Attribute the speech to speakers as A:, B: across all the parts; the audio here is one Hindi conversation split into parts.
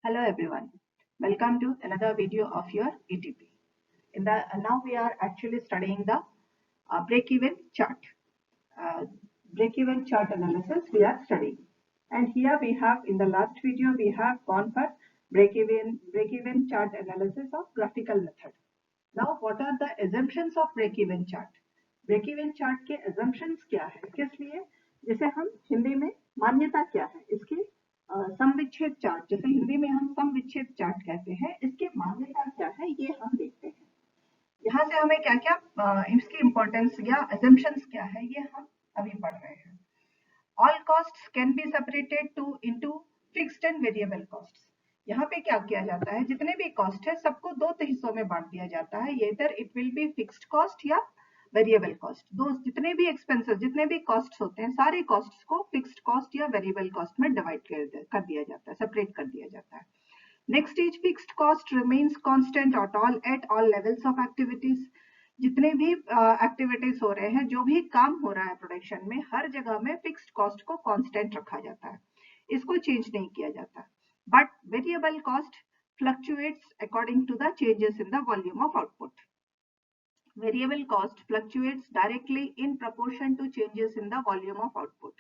A: Hello everyone, welcome to another video of your ETP. Now we are actually studying the break-even chart. Uh, Break-even chart analysis we are studying, and here we have in the last video we have gone for break-even chart analysis of graphical method. Now what are the assumptions of break-even chart? Break-even chart के assumptions क्या है? किस लिए? जैसे हम हिंदी में मान्यता क्या है इसकी? समविच्छेद चार्ट, जैसे हिंदी में हम समविच्छेद चार्ट कहते हैं, इसकी मान्यता क्या है ये हम देखते हैं। यहाँ से हमें क्या क्या इसकी इंपॉर्टेंस या assumptions क्या है ये हम अभी पढ़ रहे हैं। All costs can be separated into fixed and variable costs. यहाँ पे क्या किया जाता है, जितने भी कॉस्ट है सबको दो हिस्सों में बांट दिया जाता है, इधर it will be fixed cost या वेरिएबल कॉस्ट। दो जितने भी एक्सपेंसेस, जितने भी कॉस्ट्स होते हैं, सारे कॉस्ट्स को फिक्स्ड कॉस्ट या वेरिएबल कॉस्ट में डिवाइड कर दिया जाता है, सेपरेट कर दिया जाता है। Next is fixed cost remains constant eight all levels of activities. जितने भी एक्टिविटीज हो रहे हैं, जो भी काम हो रहा है प्रोडक्शन में, हर जगह में फिक्स्ड कॉस्ट को कांस्टेंट रखा जाता है, इसको चेंज नहीं किया जाता। But variable cost fluctuates according to the changes in the volume of output. Variable cost fluctuates directly in proportion to changes in the volume of output.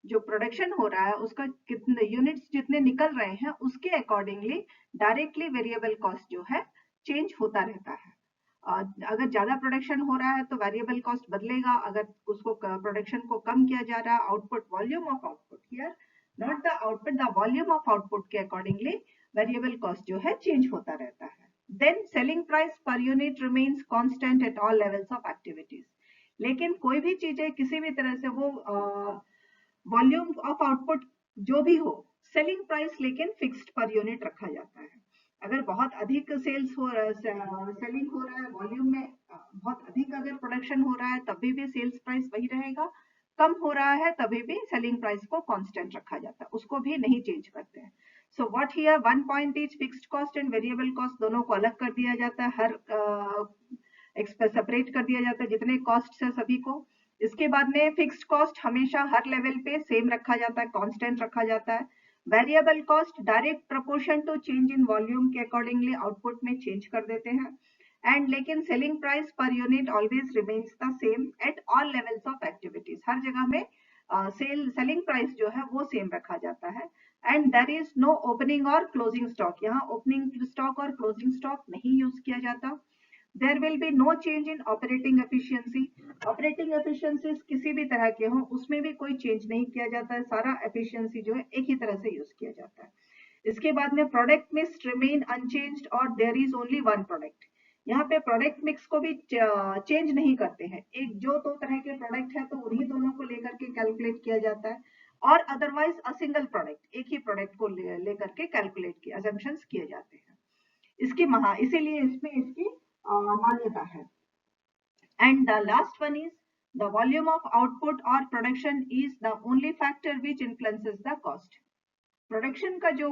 A: जो प्रोडक्शन हो रहा है उसका कितने यूनिट्स जितने निकल रहे हैं उसके अकॉर्डिंगली डायरेक्टली वेरिएबल कॉस्ट जो है चेंज होता रहता है। अगर ज्यादा प्रोडक्शन हो रहा है तो वेरिएबल कॉस्ट बदलेगा, अगर उसको प्रोडक्शन को कम किया जा रहा है, output volume of output, here not the output, the volume of output के अकॉर्डिंगली वेरिएबल कॉस्ट जो है चेंज होता रहता है। Then selling price per unit remains constant at all levels of activities. लेकिन कोई भी चीजें किसी भी तरह से वो वॉल्यूम ऑफ आउटपुट जो भी हो, सेलिंग प्राइस लेकिन फिक्स्ड पर यूनिट रखा जाता है। अगर बहुत अधिक सेलिंग हो रहा है, वॉल्यूम में बहुत अधिक अगर प्रोडक्शन हो रहा है तभी भी सेल्स प्राइस वही रहेगा, कम हो रहा है तभी भी सेलिंग प्राइस को कांस्टेंट रखा जाता है, उसको भी नहीं चेंज करते हैं। So what here one point is fixed cost and variable cost दोनों को अलग कर दिया जाता है, हर सेपरेट कर दिया जाता है जितने कॉस्ट है सभी को। इसके बाद में फिक्स्ड कॉस्ट हमेशा हर लेवल पे सेम रखा जाता है, कांस्टेंट रखा जाता है। Variable cost direct proportion to change in volume के अकॉर्डिंगली आउटपुट में चेंज कर देते हैं, एंड लेकिन selling price per unit always remains the same at all levels of activities. हर जगह में सेलिंग प्राइस जो है वो सेम रखा जाता है, and there is no opening और क्लोजिंग स्टॉक। यहाँ ओपनिंग स्टॉक और क्लोजिंग स्टॉक नहीं यूज किया जाता। There will be no change in operating efficiency. Operating efficiencies किसी भी तरह के हो उसमें भी कोई चेंज नहीं किया जाता है, सारा एफिशिएंसी जो है एक ही तरह से यूज किया जाता है। इसके बाद में प्रोडक्ट मिक्स रिमेन अनचेंज्ड और there is only one product. यहाँ पे प्रोडक्ट मिक्स को भी चेंज नहीं करते हैं, एक जो दो तरह के प्रोडक्ट है तो उन्हीं दोनों को लेकर के कैलकुलेट किया जाता है, और अदरवाइज अ सिंगल प्रोडक्ट, एक ही प्रोडक्ट को लेकर के कैलकुलेट किए अजम्पशंस किए जाते हैं। इसकी इसीलिए इसमें इसकी मान्यता है। And the last one is the volume of output or production is the only factor which influences the cost. Production का जो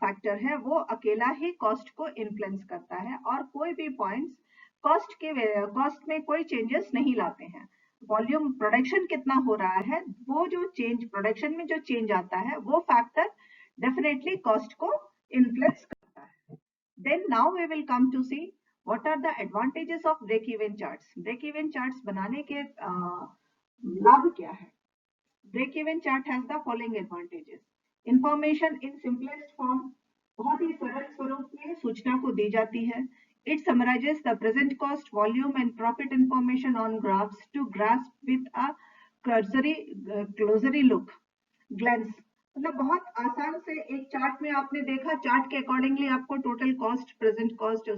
A: फैक्टर है वो अकेला ही कॉस्ट को इन्फ्लुएंस करता है, और कोई भी पॉइंट्स कॉस्ट में कोई चेंजेस नहीं लाते हैं। वॉल्यूम प्रोडक्शन कितना हो रहा है, वो जो चेंज प्रोडक्शन में जो चेंज आता है वो फैक्टर डेफिनेटली कॉस्ट को इन्फ्लुएंस करता है। Then now we will come to see what are the advantages of break even charts. break even charts बनाने के लाभ क्या है? break even chart has the following advantages. information in simplest form, बहुत ही सरल स्वरूप में सूचना को दी जाती है। it summarizes the present cost, volume and profit information on graphs to grasp with a cursory look glance. मतलब बहुत आसान से एक चार्ट में आपने देखा, चार्ट के अकॉर्डिंगली आपको टोटल कॉस्ट, प्रेजेंट कॉस्ट,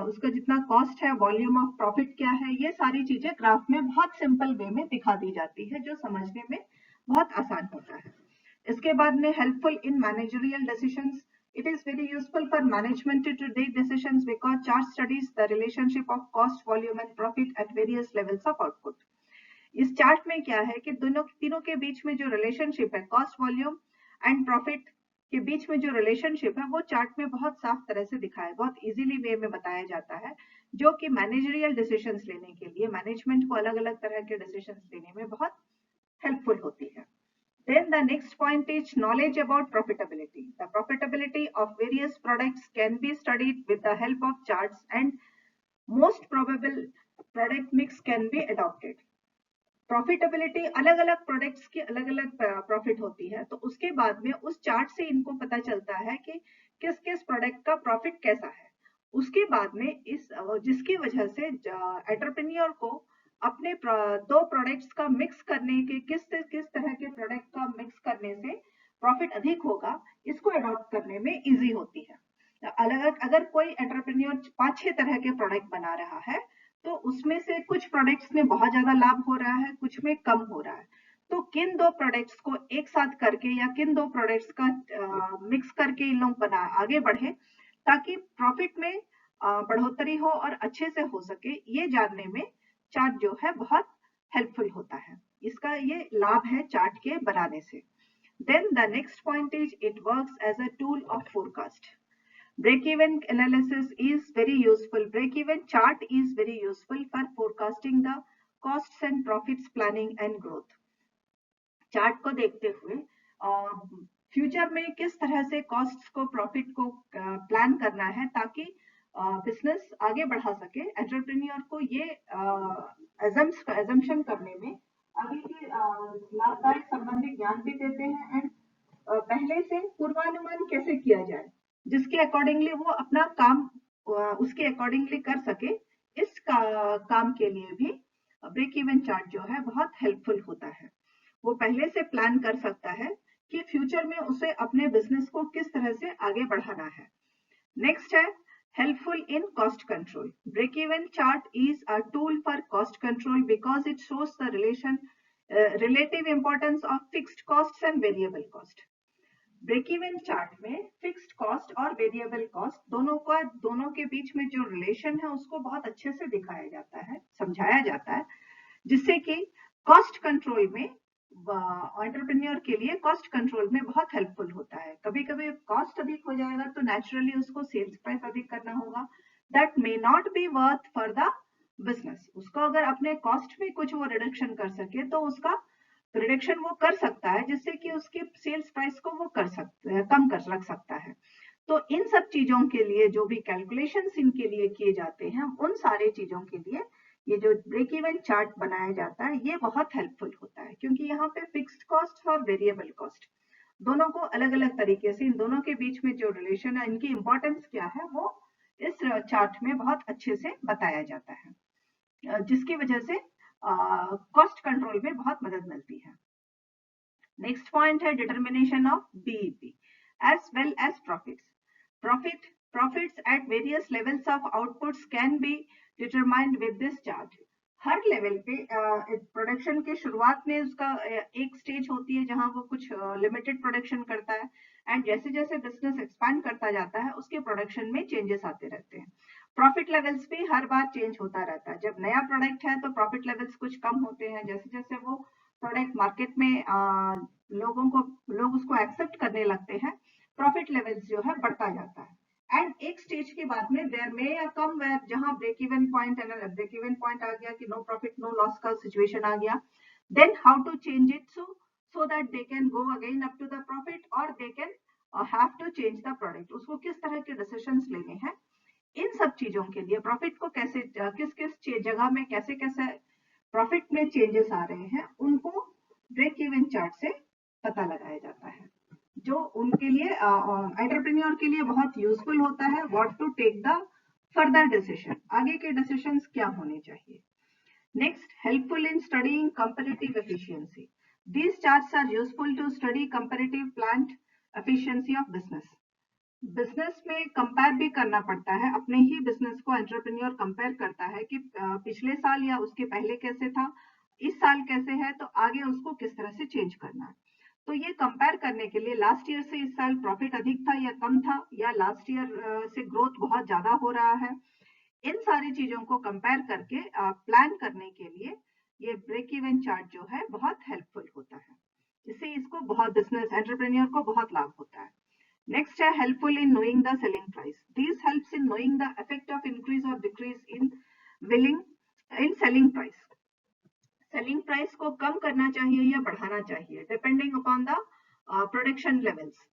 A: उसका जितना कॉस्ट है, वॉल्यूम ऑफ प्रॉफिट क्या है, ये सारी चीजें ग्राफ में बहुत सिंपल वे में दिखा दी जाती है, जो समझने में बहुत आसान होता है। इसके बाद में helpful in managerial decisions. It is very useful for management to take decisions because chart studies the relationship of cost, volume and profit at various levels of output. इस चार्ट में क्या है कि तीनों के बीच में जो रिलेशनशिप है, कॉस्ट, वॉल्यूम एंड प्रॉफिट के बीच में जो रिलेशनशिप है वो चार्ट में बहुत साफ तरह से दिखाया है, बहुत इजीली वे में बताया जाता है, जो कि मैनेजरियल डिसीजंस लेने के लिए, मैनेजमेंट को अलग अलग तरह के डिसीजंस लेने में बहुत हेल्पफुल होती है। Then the next point is knowledge about profitability. The profitability of various products can be studied with the help of charts, and most probable product mix can be adopted. Profitability अलग अलग प्रोडक्ट्स की अलग अलग प्रॉफिट होती है, तो उसके बाद में उस चार्ट से इनको पता चलता है कि किस किस प्रोडक्ट का प्रॉफिट कैसा है। उसके बाद में इस जिसकी वजह से एंटरप्रेन्योर को अपने दो प्रोडक्ट्स का मिक्स करने के किस तरह के प्रोडक्ट का मिक्स करने से प्रॉफिट अधिक होगा, इसको अडॉप्ट करने में इजी होती है। अलग अगर कोई एंटरप्रेन्योर 5-6 तरह के प्रोडक्ट बना रहा है, तो उसमें से कुछ प्रोडक्ट्स में बहुत ज्यादा लाभ हो रहा है, कुछ में कम हो रहा है, तो किन दो प्रोडक्ट्स को एक साथ करके या किन दो प्रोडक्ट्स का मिक्स करके इन लोग बना आगे बढ़े ताकि प्रॉफिट में बढ़ोतरी हो और अच्छे से हो सके, ये जानने में चार्ट जो है बहुत हेल्पफुल होता है। इसका ये लाभ है चार्ट के बनाने से। Then the next point is it works as a tool of forecast. Break-even analysis is very useful. Break-even chart is very useful for forecasting the costs and profits planning and growth. Chart को देखते हुए फ्यूचर में किस तरह से कॉस्ट्स को प्रॉफिट को प्लान करना है ताकि बिजनेस आगे बढ़ा सके। एंटरप्रेन्योर को ये एजम्पशन करने में आगे के लाभदायक संबंधित ज्ञान भी देते हैं, एंड पहले से पूर्वानुमान कैसे किया जाए जिसके अकॉर्डिंगली वो अपना काम उसके अकॉर्डिंगली कर सके। इस काम के लिए भी ब्रेक इवन चार्ट जो है बहुत हेल्पफुल होता है। वो पहले से प्लान कर सकता है कि फ्यूचर में उसे अपने बिजनेस को किस तरह से आगे बढ़ाना है। नेक्स्ट है helpful in cost control. Break even chart is a tool for cost control because it shows the relative importance of fixed costs and variable cost. Break even chart में फिक्स्ड कॉस्ट और वेरिएबल कॉस्ट दोनों के बीच में जो रिलेशन है उसको बहुत अच्छे से दिखाया जाता है, समझाया जाता है, जिससे कि कॉस्ट कंट्रोल में एंटरप्रेन्योर के लिए कॉस्ट कंट्रोल में बहुत हेल्पफुल होता है। कभी कभी कॉस्ट अधिक हो जाएगा तो नेचुरली उसको सेल्स प्राइस अधिक करना होगा, that may not be worth for the business. उसको अगर अपने कॉस्ट में कुछ वो रिडक्शन कर सके तो उसका रिडक्शन वो कर सकता है, जिससे कि उसकी सेल्स प्राइस को वो कम कर रख सकता है। तो इन सब चीजों के लिए जो भी कैलकुलेशंस इनके लिए किए जाते हैं, उन सारे चीजों के लिए ये जो ब्रेक इवन चार्ट बनाया जाता है ये बहुत हेल्पफुल होता है, क्योंकि यहाँ पे फिक्स्ड कॉस्ट और वेरिएबल कॉस्ट दोनों को अलग अलग तरीके से इन दोनों के बीच में जो रिलेशन है, इनकी इंपॉर्टेंस क्या है, वो इस चार्ट में बहुत अच्छे से बताया जाता है, जिसकी वजह से कॉस्ट कंट्रोल में बहुत मदद मिलती है। नेक्स्ट पॉइंट है determination of BEP as well as profits. Profits at various levels of outputs can be determined with this chart. Her level पे प्रोडक्शन के शुरुआत में उसका एक स्टेज होती है जहां वो कुछ लिमिटेड प्रोडक्शन करता है, एंड जैसे जैसे बिजनेस एक्सपांड करता जाता है उसके प्रोडक्शन में चेंजेस आते रहते हैं। प्रॉफिट लेवल्स भी हर बार चेंज होता रहता है। जब नया प्रोडक्ट है तो प्रॉफिट लेवल्स कुछ कम होते हैं, जैसे जैसे वो प्रोडक्ट मार्केट में लोग उसको एक्सेप्ट करने लगते हैं, प्रॉफिट लेवल्स जो है बढ़ता जाता है। एंड एक स्टेज के बाद में देयर मे कम वेयर जहां ब्रेक इवन पॉइंट आ गया कि नो प्रॉफिट नो लॉस का सिचुएशन आ गया, then how to change it so that they can go again up to the profit, और they can have to change the product. उसको किस तरह के डिसीजंस लेने हैं, इन सब चीजों के लिए प्रॉफिट को कैसे किस किस जगह में कैसे कैसे प्रॉफिट में चेंजेस आ रहे हैं, उनको ब्रेक इवन चार्ट से पता लगाया जाता है, जो उनके लिए एंटरप्रेन्योर के लिए बहुत यूजफुल होता है। What to take the further decision, आगे के डिसीजंस क्या होने चाहिए। Next, helpful in studying comparative efficiency. These charts are useful to study comparative plant efficiency of business. Business में कंपेयर भी करना पड़ता है, अपने ही बिजनेस को एंटरप्रेन्योर कंपेयर करता है कि पिछले साल या उसके पहले कैसे था, इस साल कैसे है, तो आगे उसको किस तरह से चेंज करना है। तो ये कंपेयर करने के लिए लास्ट ईयर से इस साल प्रॉफिट अधिक था या कम था, या लास्ट ईयर से ग्रोथ बहुत ज्यादा हो रहा है, इन सारी चीजों को कंपेयर करके प्लान करने के लिए ये ब्रेक इवन चार्ट जो है बहुत हेल्पफुल होता है, जिससे इसको बहुत बिजनेस एंटरप्रेन्योर को बहुत लाभ होता है। Next है helpful in knowing the selling price. This helps in knowing the effect of increase or decrease in selling price. Selling price को कम करना चाहिए या बढ़ाना चाहिए, depending upon the production levels.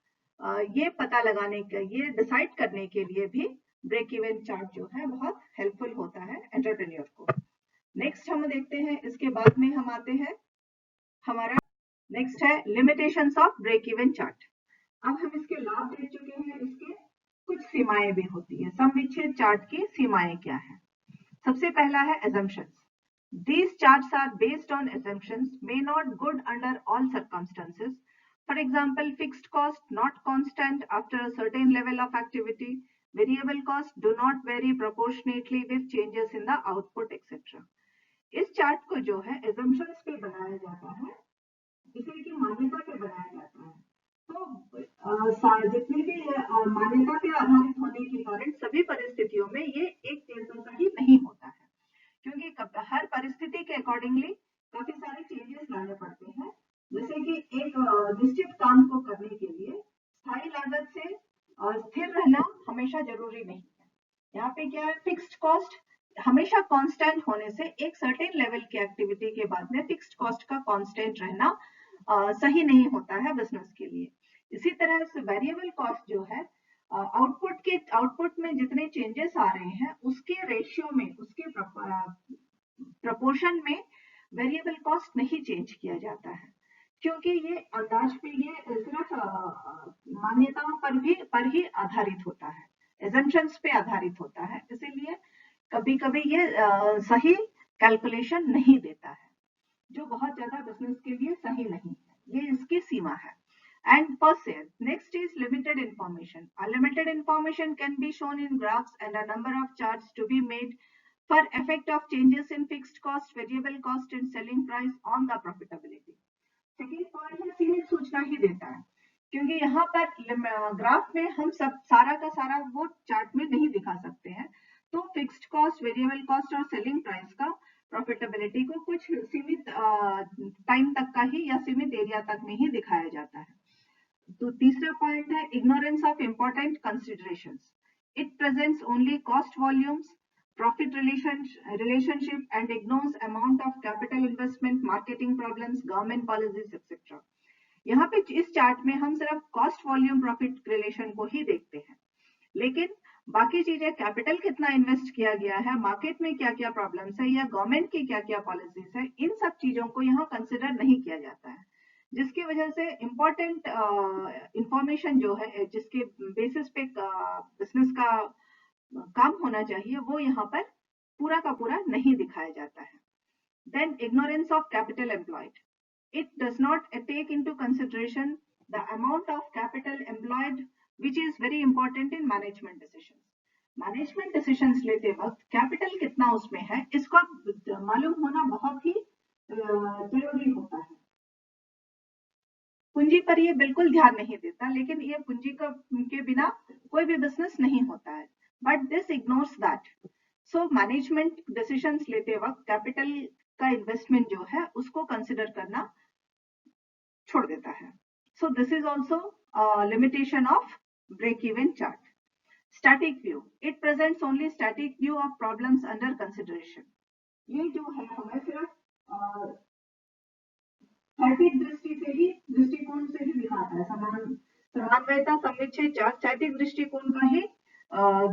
A: ये पता लगाने के, ये डिसाइड करने के लिए भी ब्रेक इवन चार्ट जो है बहुत हेल्पफुल होता है एंटरप्रेन्योर को। नेक्स्ट हम देखते हैं, इसके बाद में हम आते हैं, हमारा नेक्स्ट है limitations of break even chart. अब हम इसके लाभ देख चुके हैं, इसके कुछ सीमाएं भी होती है। सम विच्छेद चार्ट की सीमाएं क्या है? सबसे पहला है assumptions. These charts are based on assumptions, may not good under all circumstances. For example, fixed cost not constant after a certain level of activity. Variable cost do not vary proportionately with changes in the output, etc. इस चार्ट को जो है assumptions पे बनाया जाता है, इसे की मान्यता पे बनाया जाता है। तो जितनी भी मान्यता पे आधारित होने के कारण सभी परिस्थितियों में ये एक जैसा ही नहीं होता है, क्योंकि हर परिस्थिति के अकॉर्डिंगली काफी सारे चेंजेस लाने पड़ते हैं। जैसे कि एक निश्चित काम को करने के लिए स्थायी लागत से स्थिर रहना हमेशा जरूरी नहीं है। यहाँ पे क्या है, फिक्स्ड कॉस्ट हमेशा कांस्टेंट होने से एक सर्टेन लेवल की एक्टिविटी के बाद में फिक्स्ड कॉस्ट का कांस्टेंट रहना सही नहीं होता है बिजनेस के लिए। इसी तरह से वेरिएबल कॉस्ट जो है आउटपुट में जितने चेंजेस आ रहे हैं उसके रेशियो में, उसके प्रपोर्शन में वेरिएबल कॉस्ट नहीं चेंज किया जाता है, क्योंकि ये अंदाज पे, ये सिर्फ मान्यताओं पर ही आधारित होता है, एजम्पशंस पे आधारित होता है। इसीलिए कभी कभी ये सही कैलकुलेशन नहीं देता है, जो बहुत ज्यादा बिजनेस के लिए सही नहीं है। ये इसकी सीमा है। And per se, next is limited information. A limited information can be shown in graphs and a number of charts to be made for effect of changes in fixed cost, variable cost and selling price on the profitability. Second point है सीमित सूचना ही देता है, क्योंकि यहाँ पर ग्राफ में हम सब सारा का सारा वो चार्ट में नहीं दिखा सकते हैं। तो फिक्स्ड कॉस्ट, वेरिएबल कॉस्ट और सेलिंग प्राइस का प्रॉफिटेबिलिटी को कुछ सीमित टाइम तक का ही या सीमित एरिया तक में ही दिखाया जाता है। तो तीसरा पॉइंट है ignorance of important considerations. It presents only cost volumes, profit relationship and ignores amount of capital investment, marketing problems, government policies etcetera. यहाँ पे इस चार्ट में हम सिर्फ कॉस्ट वॉल्यूम प्रॉफिट रिलेशन को ही देखते हैं, लेकिन बाकी चीजें, कैपिटल कितना इन्वेस्ट किया गया है, मार्केट में क्या क्या प्रॉब्लम्स है या गवर्नमेंट की क्या क्या पॉलिसीज है, इन सब चीजों को यहाँ कंसिडर नहीं किया जाता है, जिसकी वजह से इंपॉर्टेंट इंफॉर्मेशन जो है, जिसके बेसिस पे बिजनेस का काम होना चाहिए, वो यहाँ पर पूरा का पूरा नहीं दिखाया जाता है। Then ignorance of capital employed. It does not take into consideration the amount of capital employed, which is very important in management decisions. Management decisions लेते वक्त कैपिटल कितना उसमें है, इसका मालूम होना बहुत ही जरूरी होता है। पूंजी पर ये बिल्कुल ध्यान नहीं देता, लेकिन ये पूंजी के बिना कोई भी बिजनेस नहीं होता है, but this ignores that. So management decisions लेते वक्त कैपिटल का इन्वेस्टमेंट जो है उसको कंसिडर करना छोड़ देता है। So this is also limitation of break even chart. Static view. It presents only static view of problems under consideration. ये जो है हमें सिर्फ स्थैतिक दृष्टिकोण से ही दिखाता है, समान्वयता, समुच्चय चार्ट स्थैतिक दृष्टिकोण का ही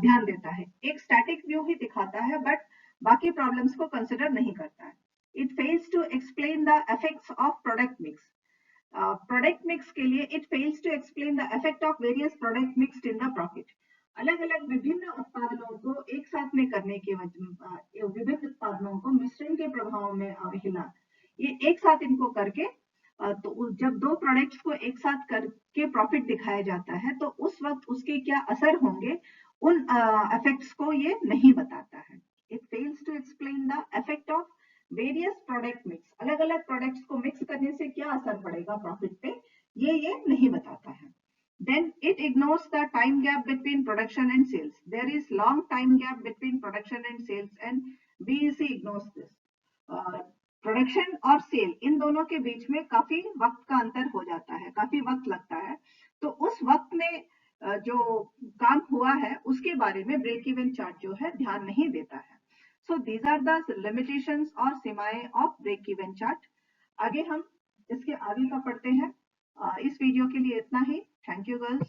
A: ध्यान देता है, एक स्टैटिक व्यू ही दिखाता है, बट बाकी प्रॉब्लम्स को कंसिडर नहीं करता है. It fails to explain the effects of product mix. Product mix के लिए it fails to explain the effect of various product mixed in the profit. अलग अलग विभिन्न उत्पादनों को एक साथ में करने के वजह, विभिन्न उत्पादनों को मिश्रण के प्रभाव में हिला, ये एक साथ इनको करके, तो जब दो प्रोडक्ट्स को एक साथ करके प्रॉफिट दिखाया जाता है, तो उस वक्त उसके क्या असर होंगे, उन इफेक्ट्स को ये नहीं बताता है. It fails to explain the effect of various product mix. अलग अलग प्रोडक्ट्स को मिक्स करने से क्या असर पड़ेगा प्रॉफिट पे, ये नहीं बताता है. Then it ignores the time gap between production and sales. There is long time gap between production and sales, and BEC ignores this. Production और सेल, इन दोनों के बीच में काफी वक्त का अंतर हो जाता है, काफी वक्त लगता है, तो उस वक्त में जो काम हुआ है उसके बारे में ब्रेक इवन चार्ट जो है ध्यान नहीं देता है. So these are the limitations और सीमाएं of break even chart. आगे हम इसके आगे का पढ़ते हैं. इस वीडियो के लिए इतना ही. Thank you girls.